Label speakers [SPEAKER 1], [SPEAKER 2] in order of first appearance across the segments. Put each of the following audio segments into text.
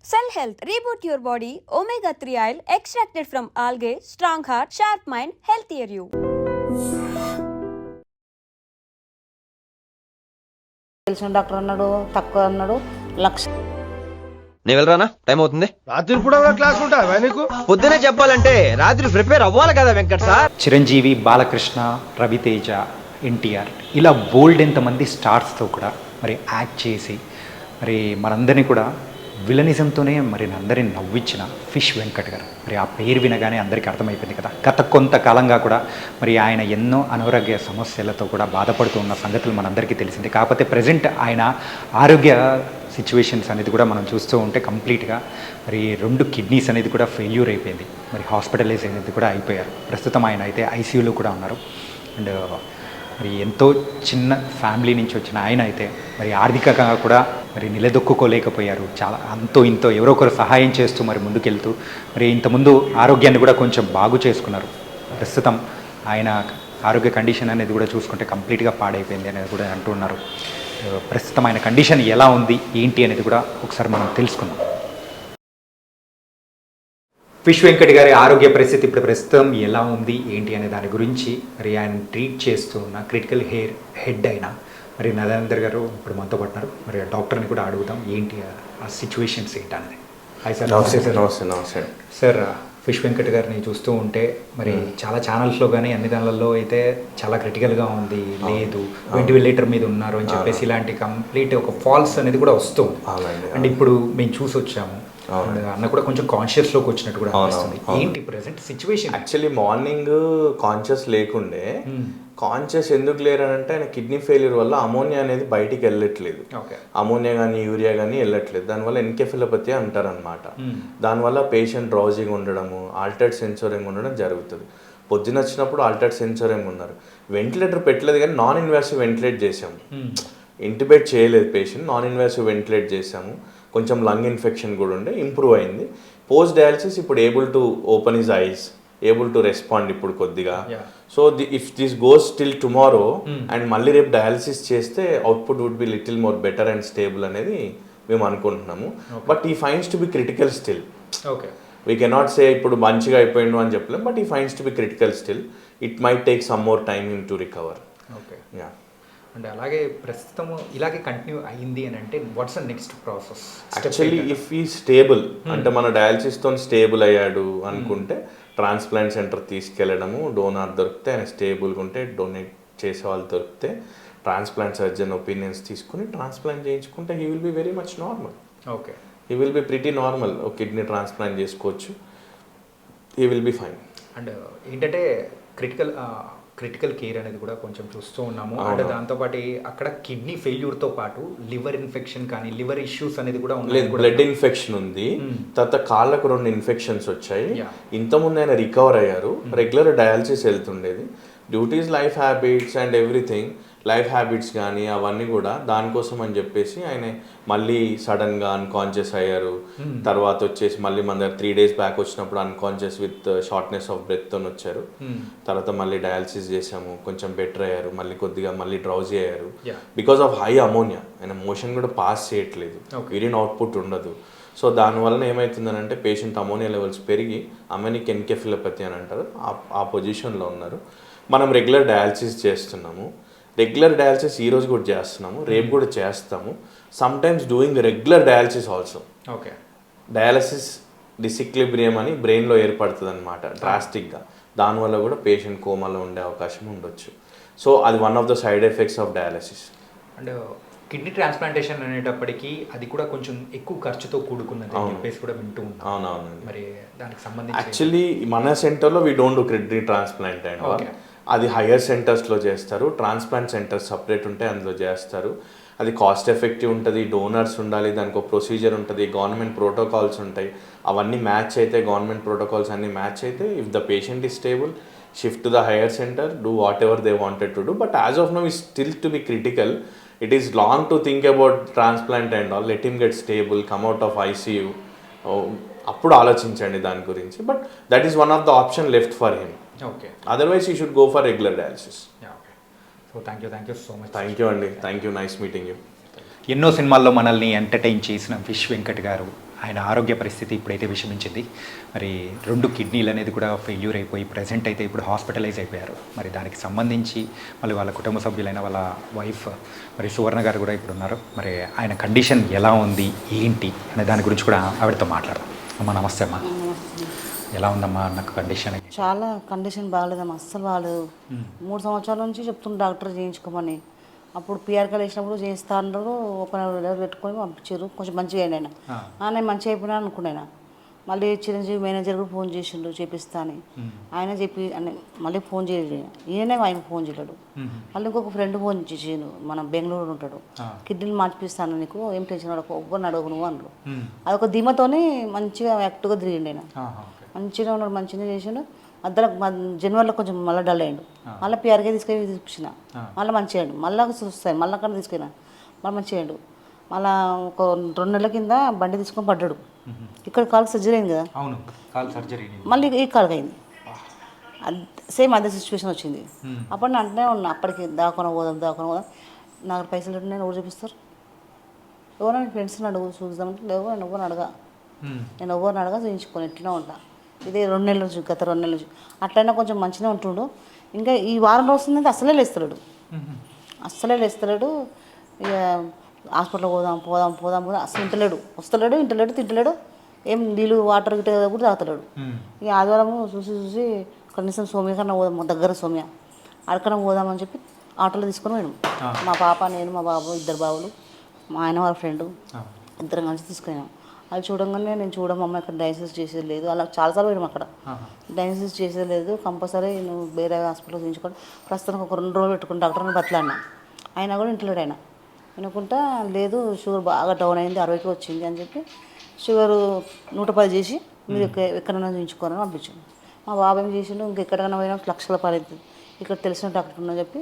[SPEAKER 1] Cell Health, reboot your body, omega-3 oil extracted from algae, strong heart, sharp mind, healthier you.
[SPEAKER 2] తెలిసిన doctor అన్నాడు, తక్కువ అన్నాడు, లక్ష.
[SPEAKER 3] నేను వెళ్ళరానా? Time అవుతుంది.
[SPEAKER 4] రాత్రి కూడా క్లాస్ ఉంటావా నీకు?
[SPEAKER 3] పొద్దునే చెప్పాలంటే రాత్రి ప్రిపేర్ అవ్వాలి కదా వెంకట్ సార్.
[SPEAKER 5] చిరంజీవి, బాలకృష్ణ, రవితేజ, ఎన్టీఆర్ ఇలా బోల్డ్ ఎంతమంది స్టార్స్తో కూడా మరి యాక్ట్ చేసి మరి మనందరినీ కూడా విలనిజంతోనే మరి అందరిని నవ్వించిన ఫిష్ వెంకట్ గారు. మరి ఆ పేరు వినగానే అందరికీ అర్థమైపోయింది కదా. గత కొంతకాలంగా కూడా మరి ఆయన ఎన్నో అనారోగ్య సమస్యలతో కూడా బాధపడుతూ ఉన్న సంగతులు మనందరికీ తెలిసింది. కాకపోతే ప్రజెంట్ ఆయన ఆరోగ్య సిచ్యువేషన్స్ అనేది కూడా మనం చూస్తూ ఉంటే కంప్లీట్గా మరి 2 కిడ్నీస్ అనేది కూడా ఫెయిల్యూర్ అయిపోయింది. మరి హాస్పిటలైజ్ అనేది కూడా అయిపోయారు. ప్రస్తుతం ఆయన అయితే ఐసీయూలో కూడా ఉన్నారు. అండ్ మరి ఎంతో చిన్న ఫ్యామిలీ నుంచి వచ్చిన ఆయన అయితే మరి ఆర్థికంగా కూడా మరి నిలదొక్కుకోలేకపోయారు. చాలా అంతో ఇంతో ఎవరో ఒకరు సహాయం చేస్తూ మరి ముందుకెళ్తూ మరి ఇంతకుముందు ఆరోగ్యాన్ని కూడా కొంచెం బాగు చేసుకున్నారు. ప్రస్తుతం ఆయన ఆరోగ్య కండిషన్ అనేది కూడా చూసుకుంటే కంప్లీట్గా పాడైపోయింది అనేది కూడా అంటున్నారు. ప్రస్తుతం ఆయన కండిషన్ ఎలా ఉంది ఏంటి అనేది కూడా ఒకసారి మనం తెలుసుకుందాం. ఫిష్ వెంకట్ గారి ఆరోగ్య పరిస్థితి ఇప్పుడు ప్రస్తుతం ఎలా ఉంది ఏంటి అనే దాని గురించి మరి ఆయన ట్రీట్ చేస్తూ ఉన్న క్రిటికల్ హెడ్ అయిన మరి నరేందర్ గారు ఇప్పుడు మనతో పడుతున్నారు. మరి డాక్టర్ని కూడా అడుగుదాం ఏంటి ఆ సిచ్యువేషన్స్ ఏంటి అనేది. Hi sir.
[SPEAKER 4] నమస్తే.
[SPEAKER 5] సార్, ఫిష్ వెంకట్ గారిని చూస్తూ ఉంటే మరి చాలా ఛానల్స్లో కానీ అన్ని దానిలలో అయితే చాలా క్రిటికల్గా ఉంది, లేదు వెంటిలేటర్ మీద ఉన్నారు అని చెప్పేసి ఇలాంటి కంప్లీట్ ఒక ఫాల్స్ అనేది కూడా వస్తుంది. అండ్ ఇప్పుడు మేము చూసి వచ్చాము, అన్న కూడా కొంచెం కాన్షియస్లోకి వచ్చినట్టు కూడా అనిపిస్తుంది. ఏంటి present situation?
[SPEAKER 6] Actually morning conscious లేకుండే, కాన్షియస్ ఎందుకు లేరనంటే ఆయన కిడ్నీ ఫెయిల్యూర్ వల్ల అమోనియా అనేది బయటికి వెళ్ళట్లేదు. అమోనియా కానీ యూరియా కానీ వెళ్ళట్లేదు. దానివల్ల ఎన్కెఫిలోపతి అంటారనమాట. దానివల్ల పేషెంట్ డ్రౌజింగ్ ఉండడము, ఆల్టర్డ్ సెన్సోరింగ్ ఉండడం జరుగుతుంది. పొద్దున వచ్చినప్పుడు ఆల్టర్డ్ సెన్సోరింగ్ ఉన్నారు. వెంటిలేటర్ పెట్టలేదు కానీ నాన్ ఇన్వాసివ్ వెంటిలేట్ చేసాము. ఇంటిబేట్ చేయలేదు పేషెంట్, నాన్ ఇన్వాసివ్ వెంటిలేట్ చేసాము. కొంచెం లంగ్ ఇన్ఫెక్షన్ కూడా ఉండే, ఇంప్రూవ్ అయింది. పోస్ట్ డయాలసిస్ ఇప్పుడు able to open his eyes, able to respond ఇప్పుడు కొద్దిగా. So if this goes till tomorrow and మళ్ళీ రేపు డయాలసిస్ చేస్తే output would be little more better and stable అనేది మేము అనుకుంటున్నాము. బట్ ఈ finds to be critical still. We cannot say ఇప్పుడు మంచిగా అయిపోయిండు అని చెప్పలేం, బట్ ఈ finds to be critical still. It might take some more time to recover.
[SPEAKER 5] అంటే అలాగే ప్రస్తుతం ఇలాగే కంటిన్యూ అయ్యింది అని అంటే what's the next process?
[SPEAKER 6] Actually if ఈ స్టేబుల్ అంటే మన డయాలసిస్తో స్టేబుల్ అయ్యాడు అనుకుంటే ట్రాన్స్ప్లాంట్ సెంటర్ తీసుకెళ్ళడము, డోనార్ దొరికితే ఆయన స్టేబుల్గా ఉంటే డొనేట్ చేసే వాళ్ళు దొరికితే ట్రాన్స్ప్లాంట్ సర్జన్ ఒపీనియన్స్ తీసుకుని ట్రాన్స్ప్లాంట్ చేయించుకుంటే he will be very much normal. He will be pretty normal. ఒక కిడ్నీ ట్రాన్స్ప్లాంట్ చేసుకోవచ్చు, he will be fine.
[SPEAKER 5] And ఏంటంటే క్రిటికల్ కేర్ అనేది కూడా కొంచెం చూస్తూ ఉన్నాము. అంటే దాంతోపాటు అక్కడ కిడ్నీ ఫెయిల్యూర్తో పాటు లివర్ ఇన్ఫెక్షన్ కానీ లివర్ ఇష్యూస్ అనేది కూడా
[SPEAKER 6] లేదు. బ్లడ్ ఇన్ఫెక్షన్ ఉంది, తర్వాత కాళ్ళకు 2 ఇన్ఫెక్షన్స్ వచ్చాయి. ఇంతకుముందు ఆయన రికవర్ అయ్యారు. రెగ్యులర్ డయాలసిస్ వెళ్తుండేది. Duties, life habits and everything, life habits కానీ అవన్నీ కూడా దానికోసం అని చెప్పేసి ఆయన మళ్ళీ సడన్గా అన్కాన్షియస్ అయ్యారు. తర్వాత వచ్చేసి మళ్ళీ మన దగ్గర 3 days బ్యాక్ వచ్చినప్పుడు అన్కాన్షియస్ విత్ షార్ట్నెస్ ఆఫ్ బ్రెత్తో వచ్చారు. తర్వాత మళ్ళీ డయాలసిస్ చేసాము, కొంచెం బెటర్ అయ్యారు. మళ్ళీ కొద్దిగా మళ్ళీ డ్రౌజీ అయ్యారు బికాస్ ఆఫ్ హై అమోనియా. ఆయన మోషన్ కూడా పాస్ చేయట్లేదు, యూరిన్ అవుట్పుట్ ఉండదు. సో దానివల్ల ఏమవుతుందని అంటే పేషెంట్ అమోనియా లెవెల్స్ పెరిగి అమెనిక్ ఎన్కెఫిలోపతి అని అంటారు, ఆ పొజిషన్లో ఉన్నారు. మనం రెగ్యులర్ డయాలసిస్ చేస్తున్నాము. రెగ్యులర్ డయాలసిస్ ఈరోజు కూడా చేస్తున్నాము, రేపు కూడా చేస్తాము. Some times doing regular dialysis also. Dialysis disequilibrium అని బ్రెయిన్లో ఏర్పడుతుంది అనమాట డ్రాస్టిక్గా. దానివల్ల కూడా పేషెంట్ కోమాలో ఉండే అవకాశం ఉండొచ్చు. సో అది one of the side effects of dialysis.
[SPEAKER 5] And kidney transplantation అనేటప్పటికీ అది కూడా కొంచెం ఎక్కువ ఖర్చుతో కూడుకున్నది అని చెప్పేసి కూడా వింటూ ఉన్నాం.
[SPEAKER 6] అవునవునండి.
[SPEAKER 5] మరి దానికి సంబంధించి
[SPEAKER 6] యాక్చువల్లీ మన సెంటర్లో we don't do kidney transplant and అది హయ్యర్ సెంటర్స్లో చేస్తారు. ట్రాన్స్ప్లాంట్ సెంటర్స్ సపరేట్ ఉంటాయి, అందులో చేస్తారు. అది కాస్ట్ ఎఫెక్టివ్ ఉంటుంది, డోనర్స్ ఉండాలి, దానికి ఒక ప్రొసీజర్ ఉంటుంది, గవర్నమెంట్ ప్రోటోకాల్స్ ఉంటాయి. అవన్నీ మ్యాచ్ అయితే, గవర్నమెంట్ ప్రోటోకాల్స్ అన్నీ మ్యాచ్ అయితే, if the patient is stable, shift to the higher centre, do what ever they wanted to do. But as of now is still to be critical. It is long to think about transplant and all. Let him get stable, come out of ICU, అప్పుడు ఆలోచించండి దాని గురించి. But that is one of the option left for him. Otherwise, he should go for regular dialysis.
[SPEAKER 5] So thank you so much.
[SPEAKER 6] Thank you, Andy. Thank you. Nice meeting you.
[SPEAKER 5] ఎన్నో సినిమాల్లో మనల్ని entertain చేసిన fish Venkat గారు ఆయన ఆరోగ్య పరిస్థితి ఇప్పుడైతే విషమించింది. మరి 2 కిడ్నీలు అనేది కూడా ఫెయిల్యూర్ అయిపోయి ప్రజెంట్ అయితే ఇప్పుడు హాస్పిటలైజ్ అయిపోయారు. మరి దానికి సంబంధించి మళ్ళీ వాళ్ళ కుటుంబ సభ్యులైన వాళ్ళ వైఫ్ మరి సువర్ణ గారు కూడా ఇప్పుడు ఉన్నారు. మరి ఆయన కండిషన్ ఎలా ఉంది ఏంటి అనే దాని గురించి కూడా ఆవిడతో మాట్లాడదాం. అమ్మ నమస్తే అమ్మా. ఎలా ఉందమ్మా నాకు కండిషన్?
[SPEAKER 2] చాలా కండిషన్ బాగాలేదమ్మా, అస్సలు బాగాలేదు. 3 సంవత్సరాల నుంచి చెప్తున్నా డాక్టర్ చేయించుకోమని. అప్పుడు పిఆర్కలు వేసినప్పుడు చేస్తా అన్నారు, ఒక నెల పెట్టుకొని పంపించారు. కొంచెం మంచిగా అయినా నేను మంచిగా అయిపోయినా అనుకున్నాను. మళ్ళీ చిరంజీవి మేనేజర్ కూడా ఫోన్ చేసిండు చేపిస్తా అని. ఆయన చెప్పి మళ్ళీ ఫోన్ చేయలేదు, ఈయనే ఆయన ఫోన్ చేయలేడు. మళ్ళీ ఇంకొక ఫ్రెండ్ ఫోన్ చేసిండు, మన బెంగళూరు ఉంటాడు, కిడ్నీలు మార్పిస్తాను నీకు, ఏం టెన్షన్ అడగ, ఎవ్వరిని అడగను నువ్వు అన్నారు. అదొక ధీమతోని మంచిగా యాక్టివ్గా తిరిగిండు ఆయన. మంచిగా ఉన్నాడు, మంచిగా చేసిండు. మధ్యలో జనవరిలో కొంచెం మళ్ళీ డల్ అయ్యిండు. మళ్ళీ పిఆర్కే తీసుకెళ్ళి చూపించిన, మళ్ళీ మంచిగా అయ్యాడు. మళ్ళీ చూస్తాయి, మళ్ళీ అక్కడ తీసుకెళ్ళినా, మళ్ళీ మంచిగా అయ్యాడు. మళ్ళీ ఒక 2 నెలల కింద బండి తీసుకొని పడ్డాడు. ఇక్కడ కాలు సర్జరీ అయింది కదా,
[SPEAKER 5] అవును కాలు సర్జరీ,
[SPEAKER 2] మళ్ళీ ఈ కాలుకి అయింది. సేమ్ అదే సిచ్యువేషన్ వచ్చింది. అప్పుడు నేను అంటనే ఉన్నా, అప్పటికి దాకా పోదాం. నాకు పైసలు నేను ఎవరు చూపిస్తారు, ఎవరో నేను ఫ్రెండ్స్ని అడుగు చూద్దామంటే లేవు, నేను ఎవరిని అడగా, చూపించుకొని ఎట్లా ఉంటా. ఇదే 2 నెలల నుంచి, గత 2 నెలల నుంచి అట్లయినా కొంచెం మంచిగా ఉంటుండు. ఇంకా ఈ వారం రోజుందంటే అసలే లేస్తలేడు. ఇక హాస్పిటల్ పోదాం అసలు ఇంటలేడు, తింటలేడు. ఏం నీళ్ళు వాటర్ గిట్ట కూడా తాగుతలేడు. ఇక ఆదివారం చూసి కనీసం సోమ్య కన్నా పోదాం, దగ్గర సోమ్య అక్కడికన్నా పోదామని చెప్పి ఆటోలో తీసుకొని పోయాము. మా పాప, నేను, మా బాబు, 2 బాబులు, మా ఆయన వాళ్ళ ఫ్రెండు, ఇద్దరం కలిసి తీసుకున్నాం. అది చూడంగానే నేను చూడమమ్మ ఇక్కడ డయాలసిస్ చేసేది లేదు, అలా చాలాసార్లు పోయాము. అక్కడ డయాలసిస్ చేసేది లేదు, కంపల్సరీ నువ్వు వేరే హాస్పిటల్ చూపించుకోండి, ప్రస్తుతానికి ఒక 2 రోజులు పెట్టుకుని డాక్టర్ని బతలాడినా. అయినా కూడా ఇంటలేడు ఆయన. వినుకుంటా లేదు, షుగర్ బాగా డౌన్ అయింది, 60కి వచ్చింది అని చెప్పి షుగర్ 110 చేసి మీరు ఎక్కడైనా చూపించుకోవాలని పంపించాను. మా బాబు ఏం చేసిండు, ఇంకెక్కడికైనా పోయినా లక్షల పాలవుతుంది, ఇక్కడ తెలిసిన డాక్టర్ ఉన్నా చెప్పి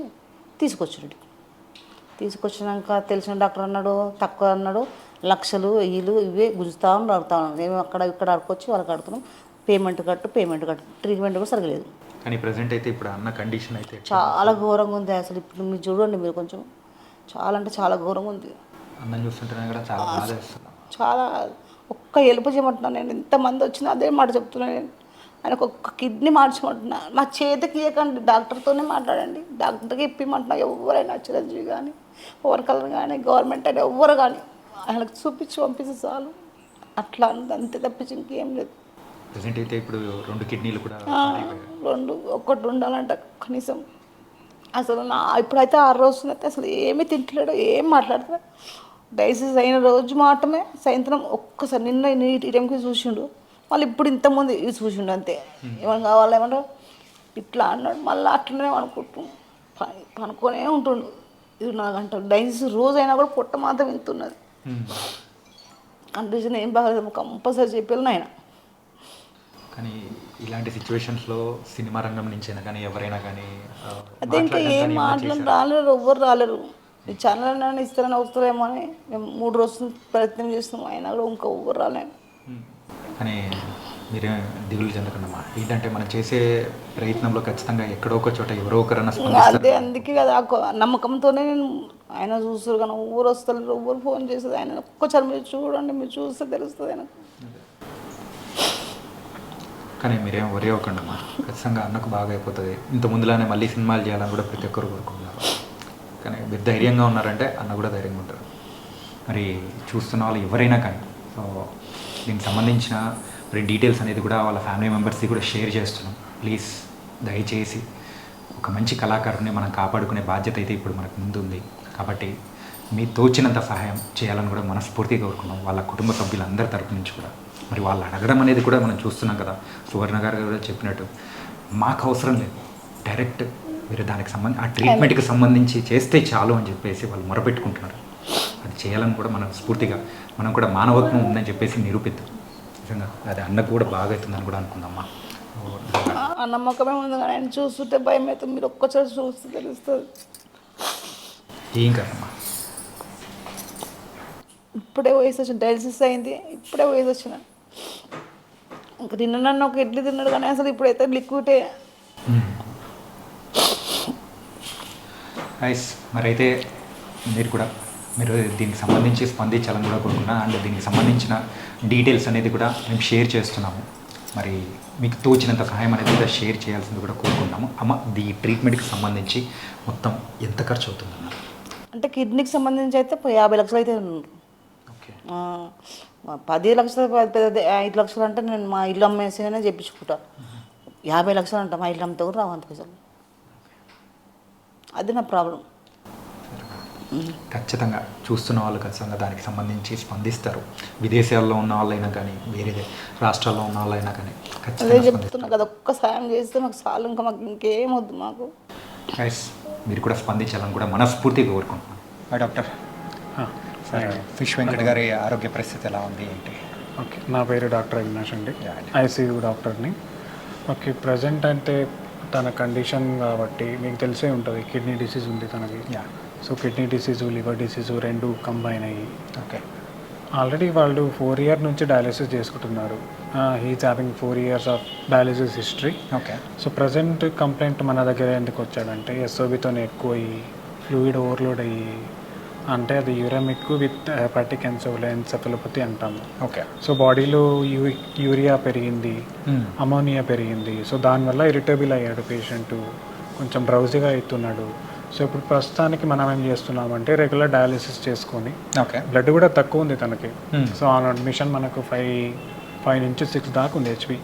[SPEAKER 2] తీసుకొచ్చినాక తెలిసిన డాక్టర్ అన్నాడు, తక్కువ అన్నాడు, లక్షలు వెయ్యిలు ఇవే గుంజుతా ఉన్నాను. మేము ఇక్కడ అడుకొచ్చి వాళ్ళకి అడుగుతున్నాం, పేమెంట్ కట్టు. ట్రీట్మెంట్ కూడా సరగలేదు.
[SPEAKER 5] కానీ ప్రజెంట్ అయితే ఇప్పుడు అన్న కండిషన్ అయితే
[SPEAKER 2] చాలా ఘోరంగా ఉంది. అసలు ఇప్పుడు మీరు చూడండి, మీరు కొంచెం చాలా అంటే చాలా ఘోరంగా ఉంది.
[SPEAKER 5] అన్నం చూస్తుంటేనే కూడా చాలా బాధ వేస్తుంది.
[SPEAKER 2] చాలా ఒక్క ఎలుపు చేయమంటున్నాను నేను, ఎంతమంది వచ్చినా అదే మాట చెప్తున్నాను నేను. ఆయనకు ఒక్క కిడ్నీ మార్చమంటున్నా, నా చేతికి ఇవ్వకండి, డాక్టర్తోనే మాట్లాడండి, డాక్టర్కి ఇప్పిమంటున్నా. ఎవరైనా చిరంజీవి కానీ, ఓవర్కలర్ కానీ, గవర్నమెంట్ అయినా ఎవ్వరు కానీ ఆయనకు చూపించి పంపిస్తే చాలు. అట్లా అంతే తప్పించి ఇంకేం లేదు.
[SPEAKER 5] ప్రజెంట్ అయితే ఇప్పుడు 2 కిడ్నీలు కూడా
[SPEAKER 2] ఒకటి ఉండాలంట కనీసం. అసలు ఇప్పుడైతే 6 రోజులు అయితే అసలు ఏమీ తింటలేడు, ఏం మాట్లాడతాడు. డయాలసిస్ అయిన రోజు మాత్రమే సాయంత్రం ఒక్కసారి నిన్న ఈ టైంకి చూసిండు, మళ్ళీ ఇప్పుడు ఇంతకుముందు ఇది చూసిండు అంతే. ఏమైనా కావాలి ఏమన్నా ఇట్లా అన్నాడు, మళ్ళీ అట్లనే పనుకొనే ఉంటుండు 24 గంటలు. డయాలసిస్ రోజు అయినా కూడా పొట్ట మాత్రం వింటున్నది. కండిషన్ ఏం బాగాలేదు, కంపల్సరీ చెప్పాను ఆయన.
[SPEAKER 5] కానీ ఇలాంటి సిచ్యువేషన్స్లో సినిమా రంగం నుంచైనా కానీ ఎవరైనా కానీ
[SPEAKER 2] అదే ఇంకా ఏం రాలేరు, ఎవ్వరు రాలేరు. ఈ ఛానల్ ఇస్తారని వస్తారేమో అని మేము 3 రోజులు ప్రయత్నం చేస్తున్నాం, అయినా కూడా ఇంకా ఎవ్వరు రాలేను.
[SPEAKER 5] కానీ మీరే దిగులు చెందకుండా ఏంటంటే మనం చేసే ప్రయత్నంలో ఖచ్చితంగా ఎక్కడో ఒక చోట ఎవరో ఒకరన్నా
[SPEAKER 2] అదే అందుకే కదా నమ్మకంతోనే నేను ఆయన చూస్తారు కానీ ఊరు వస్తారు, ఎవరు ఫోన్ చేస్తుంది. ఆయన ఒక్కసారి మీరు చూడండి, మీరు చూస్తే తెలుస్తుంది ఆయన.
[SPEAKER 5] కానీ మీరేం వరి అవ్వకండమ్మా, ఖచ్చితంగా అన్నకు బాగా అయిపోతుంది. ఇంత ముందులానే మళ్ళీ సినిమాలు చేయాలని కూడా ప్రతి ఒక్కరు కోరుకుంటున్నారు. కానీ మీరు ధైర్యంగా ఉన్నారంటే అన్న కూడా ధైర్యంగా ఉంటారు. మరి చూస్తున్న వాళ్ళు ఎవరైనా కానీ సో దీనికి సంబంధించిన మరి డీటెయిల్స్ అనేది కూడా వాళ్ళ ఫ్యామిలీ మెంబర్స్కి కూడా షేర్ చేస్తున్నాం. ప్లీజ్ దయచేసి ఒక మంచి కళాకారుని మనం కాపాడుకునే బాధ్యత అయితే ఇప్పుడు మనకు ముందు ఉంది. కాబట్టి మీ తోచినంత సహాయం చేయాలని కూడా మనస్ఫూర్తిగా కోరుకున్నాం వాళ్ళ కుటుంబ సభ్యులందరి తరపు నుంచి కూడా. మరి వాళ్ళు అడగడం అనేది కూడా మనం చూస్తున్నాం కదా, సువర్ణ గారు కూడా చెప్పినట్టు మాకు అవసరం లేదు, డైరెక్ట్ మీరు దానికి ఆ ట్రీట్మెంట్కి సంబంధించి చేస్తే చాలు అని చెప్పేసి వాళ్ళు మొరపెట్టుకుంటున్నారు. అది చేయాలని కూడా మనం స్ఫూర్తిగా మనం కూడా మానవత్వం ఉందని చెప్పేసి నిరూపిద్దాం. నిజంగా అది అన్నకు కూడా బాగా అవుతుందని కూడా అనుకుందామా.
[SPEAKER 2] ఆ నమ్మకమే ఉంది కానీ ఆయన చూస్తుంటే భయం అవుతుంది. మీరు ఒక్కసారి చూస్తే తెలుస్తుంది.
[SPEAKER 5] ఏం కదమ్మా,
[SPEAKER 2] ఇప్పుడే వయసు వచ్చిన డయాలసిస్ అయింది, ఇప్పుడే వయసు వచ్చిన. ఇంకా నిన్న నన్ను ఒక ఇడ్లీ తిన్నాడు కానీ అసలు ఇప్పుడైతే లిక్విడే.
[SPEAKER 5] నైస్. మరి అయితే మీరు కూడా మీరు దీనికి సంబంధించి స్పందించాలని కూడా కోరుకున్నా. అండ్ దీనికి సంబంధించిన డీటెయిల్స్ అనేది కూడా మేము షేర్ చేస్తున్నాము. మరి మీకు తోచినంత సహాయం అనేది కూడా షేర్ చేయాల్సింది కూడా కోరుకుంటున్నాము. అమ్మ, ఈ ట్రీట్మెంట్కి సంబంధించి మొత్తం ఎంత ఖర్చు అవుతుందన్న?
[SPEAKER 2] అంటే కిడ్నీకి సంబంధించి అయితే 50 లక్షలు అయితే
[SPEAKER 5] ఓకే.
[SPEAKER 2] 10 లక్షలు 5 లక్షలు అంటే నేను మా ఇల్లు అమ్మేసినే చెప్పించుకుంటా. 50 లక్షలు అంట మా ఇల్లు అమ్మితే కూడా రావంత పైసలు. అది నా ప్రాబ్లం.
[SPEAKER 5] ఖచ్చితంగా చూస్తున్న వాళ్ళు ఖచ్చితంగా దానికి సంబంధించి స్పందిస్తారు. విదేశాల్లో ఉన్న వాళ్ళైనా కానీ, వేరే రాష్ట్రాల్లో ఉన్న వాళ్ళైనా కానీ
[SPEAKER 2] అదే
[SPEAKER 5] ఖచ్చితంగా
[SPEAKER 2] చెప్తున్నా కదా, ఒక్క సాయం చేస్తే మాకు చాలు, ఇంకా మాకు ఇంకేం వద్దు మాకు.
[SPEAKER 5] గైస్, మీరు కూడా స్పందించాలని కూడా మనస్ఫూర్తిగా కోరుకుంటున్నాను. డాక్టర్, ఫిష్ వెంకట్ గారి ఆరోగ్య పరిస్థితి ఎలా ఉంది ఏంటి?
[SPEAKER 7] ఓకే, నా పేరు డాక్టర్ అవినాష్ అండి, ఐసీయూ డాక్టర్ని. ఓకే, ప్రజెంట్ అంటే తన కండిషన్ కాబట్టి మీకు తెలిసే ఉంటుంది, కిడ్నీ డిసీజ్ ఉంది తనకి. So kidney disease, liver disease రెండు కంబైన్ అయ్యి
[SPEAKER 5] ఓకే,
[SPEAKER 7] ఆల్రెడీ వాళ్ళు 4 years నుంచి డయాలిసిస్ చేసుకుంటున్నారు. He's having 4 years of dialysis history.
[SPEAKER 5] Okay.
[SPEAKER 7] So present complaint మన దగ్గర ఎందుకు వచ్చాడంటే ఎస్ఓబితోనే ఎక్కువ అయ్యి ఫ్లూయిడ్ ఓవర్లోడ్ అయ్యి, అంటే అది యూరామిక్ విత్ హెపాటిక్ ఎన్సెఫలోపతి అంటాము.
[SPEAKER 5] ఓకే.
[SPEAKER 7] సో బాడీలో యూరియా పెరిగింది, అమోనియా పెరిగింది. సో దానివల్ల ఇరిటబుల్ అయ్యాడు పేషెంట్, కొంచెం డ్రౌజీగా అవుతున్నాడు. సో ఇప్పుడు ప్రస్తుతానికి మనం ఏం చేస్తున్నామంటే రెగ్యులర్ డయాలిసిస్ చేసుకొని,
[SPEAKER 5] ఓకే,
[SPEAKER 7] బ్లడ్ కూడా తక్కువ ఉంది తనకి. సో ఆన్ అడ్మిషన్ మనకు 5 నుంచి 6 దాకా ఉంది హెచ్పి.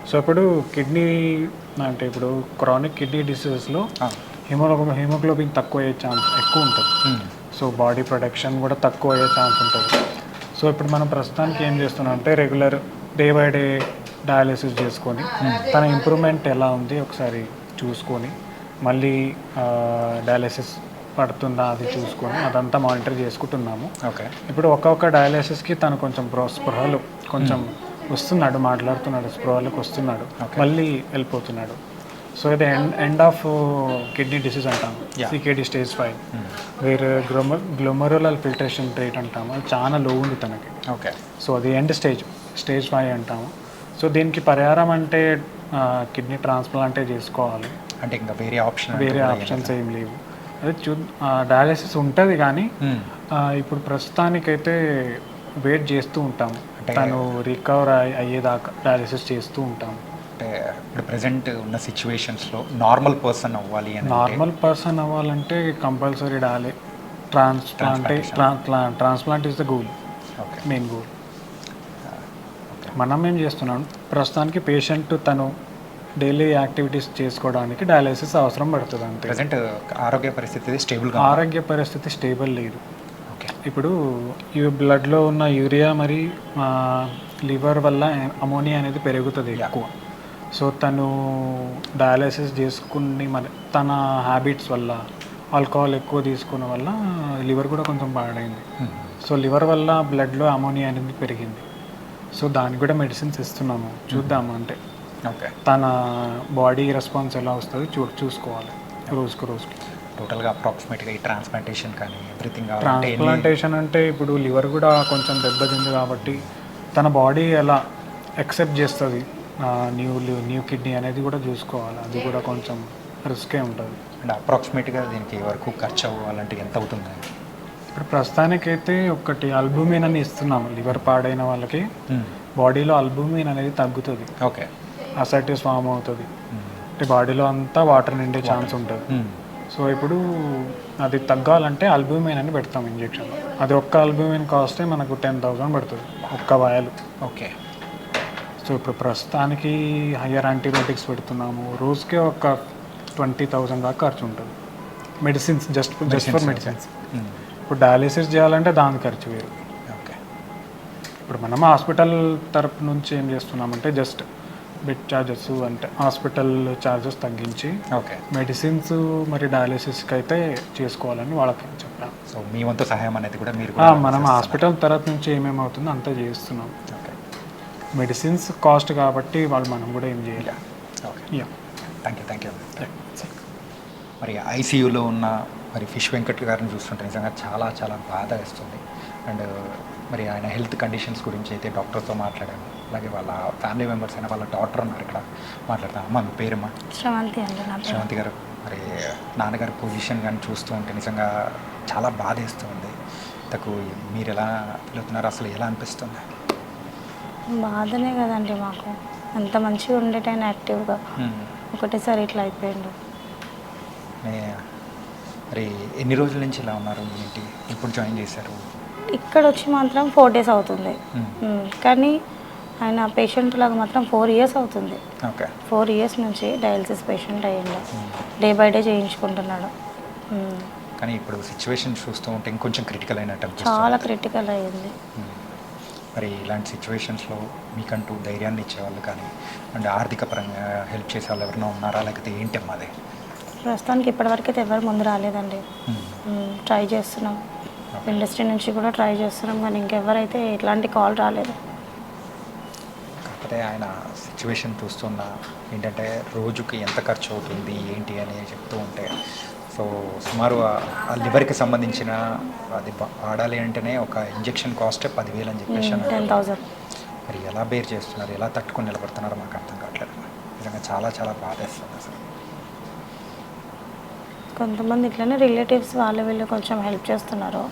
[SPEAKER 7] సో ఇప్పుడు కిడ్నీ అంటే ఇప్పుడు క్రానిక్ కిడ్నీ డిసీజెస్లో హిమోగ్లోబిన్ తక్కువ అయ్యే ఛాన్స్ ఎక్కువ ఉంటుంది. సో బాడీ ప్రొడక్షన్ కూడా తక్కువ అయ్యే ఛాన్స్ ఉంటుంది. సో ఇప్పుడు మనం ప్రస్తుతానికి ఏం చేస్తున్నాం అంటే regular day by day dialysis చేసుకొని తన ఇంప్రూవ్మెంట్ ఎలా ఉంది ఒకసారి చూసుకొని, మళ్ళీ డయాలిసిస్ పడుతుందా అది చూసుకొని అదంతా మానిటర్ చేసుకుంటున్నాము.
[SPEAKER 5] ఓకే.
[SPEAKER 7] ఇప్పుడు ఒక్కొక్క డయాలిసిస్కి తను కొంచెం స్పృహలు కొంచెం వస్తున్నాడు, మాట్లాడుతున్నాడు, స్పృహలకు వస్తున్నాడు, మళ్ళీ వెళ్ళిపోతున్నాడు. సో ఇది ఎండ్ ఆఫ్ కిడ్నీ డిసీజ్ అంటాము, సికేడి స్టేజ్ 5. వేరే గ్లోమరులర్ ఫిల్టరేషన్ రేట్ అంటాము, అది చాలా లో ఉంది తనకి.
[SPEAKER 5] ఓకే.
[SPEAKER 7] సో అది స్టేజ్ 5 అంటాము. సో దీనికి పరిహారం అంటే కిడ్నీ ట్రాన్స్ప్లాంటే చేసుకోవాలి,
[SPEAKER 5] అంటే ఇంకా వేరే
[SPEAKER 7] ఆప్షన్స్ ఏం లేవు. అదే డయాలిసిస్ ఉంటుంది కానీ ఇప్పుడు ప్రస్తుతానికైతే వెయిట్ చేస్తూ ఉంటాము, తను రికవర్ అయ్యేదాకా డయాలిసిస్ చేస్తూ ఉంటాము.
[SPEAKER 5] అంటే ఇప్పుడు ప్రజెంట్ ఉన్న సిచ్యువేషన్స్లో నార్మల్ పర్సన్ అవ్వాలి అని,
[SPEAKER 7] నార్మల్ పర్సన్ అవ్వాలంటే compulsory transplant is the goal, main goal. మనం ఏం చేస్తున్నాం ప్రస్తుతానికి పేషెంట్ తను డైలీ యాక్టివిటీస్ చేసుకోవడానికి డయాలిసిస్ అవసరం పడుతుంది అంతే.
[SPEAKER 5] ప్రజెంట్ ఆరోగ్య పరిస్థితి
[SPEAKER 7] స్టేబుల్ లేదు. ఓకే. ఇప్పుడు ఈ బ్లడ్లో ఉన్న యూరియా మరి లివర్ వల్ల అమోనియా అనేది పెరుగుతుంది ఎక్కువ. సో తను డయాలిసిస్ చేసుకుని మరి తన హ్యాబిట్స్ వల్ల ఆల్కహాల్ ఎక్కువ తీసుకున్న వల్ల లివర్ కూడా కొంచెం పాడైంది. సో లివర్ వల్ల బ్లడ్లో అమోనియా అనేది పెరిగింది. సో దానికి కూడా మెడిసిన్స్ ఇస్తున్నాము, చూద్దాము అంటే
[SPEAKER 5] ఓకే
[SPEAKER 7] తన బాడీ రెస్పాన్స్ ఎలా వస్తుంది చూసుకోవాలి రోజుకి.
[SPEAKER 5] టోటల్గా అప్రాక్సిమేట్గా ఈ ట్రాన్స్ప్లాంటేషన్ కానీ ఎవ్రీథింగ్.
[SPEAKER 7] ట్రాన్స్ప్లాంటేషన్ అంటే ఇప్పుడు లివర్ కూడా కొంచెం దెబ్బతింది కాబట్టి తన బాడీ ఎలా యాక్సెప్ట్ చేస్తుంది న్యూ కిడ్నీ అనేది కూడా చూసుకోవాలి, అది కూడా కొంచెం రిస్కే ఉంటుంది.
[SPEAKER 5] అండ్ అప్రాక్సిమేట్గా దీనికి వరకు ఖర్చు అవ్వాలంటే ఎంత అవుతుంది?
[SPEAKER 7] ఇప్పుడు ప్రస్తుతానికైతే ఒకటి అల్బుమిన్ అని ఇస్తున్నాము, లివర్ పాడైన వాళ్ళకి బాడీలో అల్బుమిన్ అనేది తగ్గుతుంది.
[SPEAKER 5] ఓకే.
[SPEAKER 7] అసైటిస్ ఫామ్ అవుతుంది, అంటే బాడీలో అంతా వాటర్ నిండే ఛాన్స్ ఉంటుంది. సో ఇప్పుడు అది తగ్గాలంటే అల్బుమిన్ అని పెడతాం ఇంజెక్షన్. అది ఒక్క అల్బుమిన్ కాస్టే మనకు 10,000 పడుతుంది ఒక్క వాయలు.
[SPEAKER 5] ఓకే.
[SPEAKER 7] సో ఇప్పుడు ప్రస్తుతానికి హయ్యర్ యాంటీబయాటిక్స్ పెడుతున్నాము, రోజుకే ఒక 20,000 దాకా ఖర్చు ఉంటుంది. Medicines just for medicines. ఇప్పుడు డయాలిసిస్ చేయాలంటే దాని ఖర్చు వేరు.
[SPEAKER 5] ఓకే.
[SPEAKER 7] ఇప్పుడు మనం హాస్పిటల్ తరపు నుంచి ఏం చేస్తున్నామంటే జస్ట్ బెడ్ ఛార్జెస్ అంటే హాస్పిటల్ ఛార్జెస్ తగ్గించి
[SPEAKER 5] ఓకే
[SPEAKER 7] మెడిసిన్స్ మరి డయాలిసిస్కి అయితే చేసుకోవాలని వాళ్ళకి చెప్పాం.
[SPEAKER 5] సో మీ వంతు సహాయం అనేది కూడా మీరు
[SPEAKER 7] మనం హాస్పిటల్ తరపు నుంచి ఏమేమి అవుతుందో అంతా చేస్తున్నాం.
[SPEAKER 5] ఓకే.
[SPEAKER 7] మెడిసిన్స్ కాస్ట్ కాబట్టి వాళ్ళు మనం కూడా ఏం చేయాలి.
[SPEAKER 5] ఓకే. Thank you. మరి ఐసీయూలో ఉన్న మరి ఫిష్ వెంకట్ గారిని చూస్తుంటే నిజంగా చాలా చాలా బాధ వేస్తుంది. అండ్ మరి ఆయన హెల్త్ కండిషన్స్ గురించి అయితే డాక్టర్తో మాట్లాడాను, అలాగే వాళ్ళ ఫ్యామిలీ మెంబర్స్ అయినా వాళ్ళ డాక్టర్ ఉన్నారు ఇక్కడ మాట్లాడతాను. అమ్మ మీ పేరమ్మా?
[SPEAKER 8] శ్రవంతి అండి.
[SPEAKER 5] శ్రవంతి గారు, మరి నాన్నగారి పొజిషన్ కానీ చూస్తూ ఉంటే నిజంగా చాలా బాధ వేస్తుంది. ఇంతకు మీరు ఎలా ఫీల్ అవుతున్నారు, అసలు ఎలా అనిపిస్తుంది?
[SPEAKER 8] బాధనే కదండి మాకు. అంత మంచిగా ఉండేటైనా యాక్టివ్గా ఒకటేసారి ఇట్లా అయిపోయిండు.
[SPEAKER 5] మరి ఎన్ని రోజుల నుంచి ఇలా ఉన్నారు, ఏంటి, ఇప్పుడు జాయిన్ చేశారు?
[SPEAKER 8] ఇక్కడ వచ్చి మాత్రం 4 days అవుతుంది. కానీ ఆయన పేషెంట్ లాగా మాత్రం 4 years అవుతుంది.
[SPEAKER 5] ఓకే.
[SPEAKER 8] 4 years నుంచి డయాలసిస్ పేషెంట్ అయ్యిండు. డే బై డే చేయించుకుంటున్నాడు.
[SPEAKER 5] కానీ ఇప్పుడు సిచ్యువేషన్ చూస్తూ ఉంటే ఇంకొంచెం క్రిటికల్ అయినట్టు అనిపిస్తుంది.
[SPEAKER 8] చాలా క్రిటికల్ అయ్యింది.
[SPEAKER 5] మరి ఇలాంటి సిచ్యువేషన్స్లో మీకంటూ ధైర్యాన్ని ఇచ్చేవాళ్ళు కానీ అంటే ఆర్థిక పరంగా హెల్ప్ చేసే వాళ్ళు ఎవరైనా ఉన్నారా, లేకపోతే ఏంటి అమ్మది?
[SPEAKER 8] ప్రస్తుతానికి ఇప్పటివరకు అయితే ఎవరు ముందు రాలేదండి. ట్రై చేస్తున్నాం, ఇండస్ట్రీ నుంచి కూడా ట్రై చేస్తున్నాం, కానీ ఇంకెవరైతే ఇట్లాంటి కాల్ రాలేదు.
[SPEAKER 5] కాకపోతే ఆయన సిచ్యువేషన్ చూస్తున్నా ఏంటంటే రోజుకి ఎంత ఖర్చు అవుతుంది ఏంటి అని చెప్తూ ఉంటే, సో సుమారు ఆ లివర్కి సంబంధించిన అది వాడాలి అంటేనే ఒక ఇంజెక్షన్ కాస్టే 10,000 అని చెప్పేసి
[SPEAKER 8] 10,000.
[SPEAKER 5] మరి ఎలా బేర్ చేస్తున్నారు, ఎలా తట్టుకొని నిలబడుతున్నారో మాకు అర్థం కావట్లేదు. నిజంగా చాలా చాలా బాధేస్తుంది అసలు.
[SPEAKER 8] కొంతమంది ఇట్లనే రిలేటివ్స్ వాళ్ళు వీళ్ళు కొంచెం హెల్ప్ చేస్తున్నారు.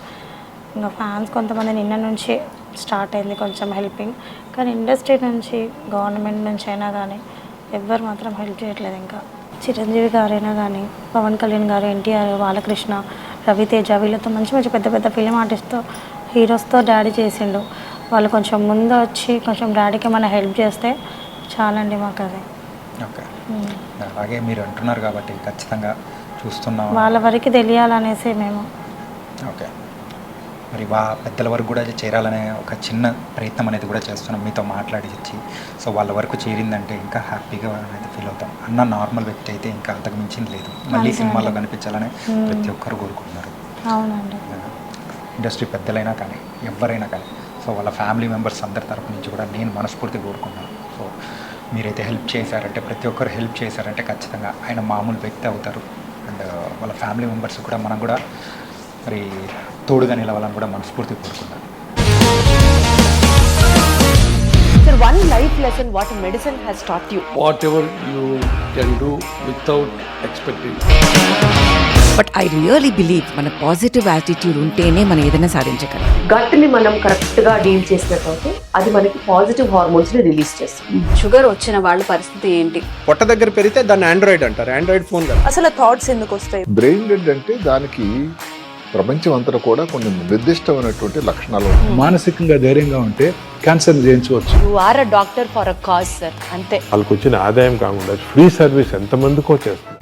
[SPEAKER 8] ఇంకా ఫ్యాన్స్ కొంతమంది నిన్న నుంచి స్టార్ట్ అయింది కొంచెం హెల్పింగ్, కానీ ఇండస్ట్రీ నుంచి గవర్నమెంట్ నుంచి అయినా కానీ ఎవ్వరు మాత్రం హెల్ప్ చేయట్లేదు. ఇంకా చిరంజీవి గారైనా కానీ, పవన్ కళ్యాణ్ గారు, ఎన్టీఆర్, బాలకృష్ణ, రవితేజ వీళ్ళతో మంచి మంచి పెద్ద పెద్ద ఫిలిం ఆర్టిస్ట్తో హీరోస్తో డాడీ చేసిండు. వాళ్ళు కొంచెం ముందు వచ్చి కొంచెం డాడీకి మన హెల్ప్ చేస్తే చాలండి మాకు అది.
[SPEAKER 5] ఓకే. అలాగే మీరు అంటున్నారు కాబట్టి ఖచ్చితంగా చూస్తున్నాం,
[SPEAKER 8] వాళ్ళ వరకు తెలియాలనేసి మేము.
[SPEAKER 5] ఓకే. మరి పెద్దల వరకు కూడా చేరాలనే ఒక చిన్న ప్రయత్నం అనేది కూడా చేస్తున్నాం మీతో మాట్లాడించి. సో వాళ్ళ వరకు చేరిందంటే ఇంకా హ్యాపీగా అనేది ఫీల్ అవుతాం. అన్న నార్మల్ వ్యక్తి అయితే ఇంకా అంతకు మించింది లేదు. మళ్ళీ సినిమాలో కనిపించాలని ప్రతి ఒక్కరు కోరుకుంటున్నారు.
[SPEAKER 8] అవునండి.
[SPEAKER 5] ఇండస్ట్రీ పెద్దలైనా కానీ ఎవరైనా కానీ, సో వాళ్ళ ఫ్యామిలీ మెంబర్స్ అందరి తరపు నుంచి కూడా నేను మనస్ఫూర్తిగా కోరుకున్నాను. సో మీరైతే హెల్ప్ చేశారంటే, ప్రతి ఒక్కరు హెల్ప్ చేశారంటే ఖచ్చితంగా ఆయన మామూలు వ్యక్తి అవుతారు. అండ్ వాళ్ళ ఫ్యామిలీ మెంబర్స్ కూడా మనం కూడా మరి తోడుగా నిలవాలని కూడా మనస్ఫూర్తిగా కోరుకున్నాను.
[SPEAKER 9] Sir, one life lesson what medicine has taught you.
[SPEAKER 10] Whatever you can do without expecting.
[SPEAKER 11] But I really believe మన పాజిటివ్ యాటిట్యూడ్ ఉంటేనే మనం ఏదైనా సాధించగలం.
[SPEAKER 9] గట్ ని మనం కరెక్ట్ గా డీల్ చేసినట్లయితే అది మనకి పాజిటివ్ హార్మోన్స్ ని రిలీజ్ చేస్తుంది.
[SPEAKER 8] షుగర్ వచ్చిన వాళ్ళ పరిస్థితి ఏంటి?
[SPEAKER 4] పొట్ట దగ్గర పెరిగితే దాన్ని ఆండ్రాయిడ్ అంటారు, ఆండ్రాయిడ్ ఫోన్ కదా.
[SPEAKER 9] అసలు థాట్స్ ఎందుకు వస్తాయి?
[SPEAKER 12] బ్రెయిన్ డెడ్ అంటే దానికి ప్రపంచం అంతా కూడా కొన్ని నిర్దిష్టమైనటువంటి లక్షణాలు.
[SPEAKER 10] మానసికంగా ధైర్యంగా ఉంటే క్యాన్సర్ జయించవచ్చు.
[SPEAKER 9] You are a doctor for a cause sir, అంతే.
[SPEAKER 10] వాళ్ళకి వచ్చిన ఆదాయం కాకుండా ఫ్రీ సర్వీస్ ఎంతమందికో చేస్తుంది.